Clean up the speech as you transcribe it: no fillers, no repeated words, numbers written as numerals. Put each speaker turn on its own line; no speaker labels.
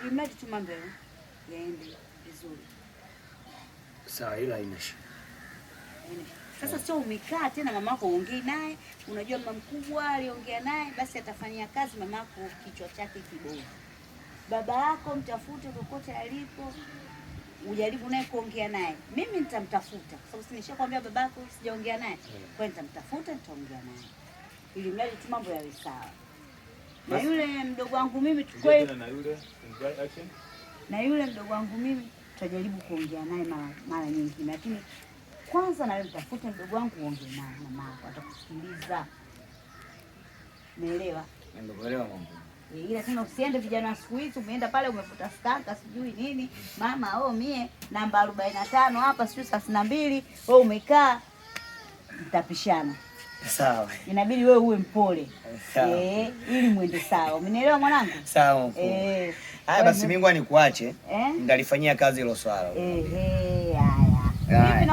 ili mradi tu mambo yaende vizuri.
Sawa, ila haina shida.
Sasa sio umekaa tena mamako uongee naye, unajua mama mkubwa aliongea naye, basi atafanyia kazi mamako kichwa chake kibovu. Baba yako mtafute kokote alipo, ujaribu naye kuongea naye. Mimi nitamtafuta kwa sababu nimeshakwambia babako sijaongea naye. Kwa hiyo nitamtafuta, nitaongea naye ili mradi tu mambo yawe sawa. Na yule mdogo wangu mimi tukwe na yule mdogo wangu mimi tutajaribu kuongea naye mara nyingine, lakini kwanza na wewe mtafute mdogo wangu uongee naye, mama atakusikiliza. Umeelewa?
Ndio mambo.
Ila tena usiende vijana siku hizi umeenda pale umefuta skaka sijui nini. Mama mie namba 45 hapa sijui 32 wewe umekaa, mtapishana.
Sawa.
Inabidi wewe uwe mpole.
Sawa.
Ili muende sawa. Umenielewa mwanangu?
Sawa mkuu. Haya basi mimi ngoja nikuache. Nitalifanyia kazi hilo swala.
Haya.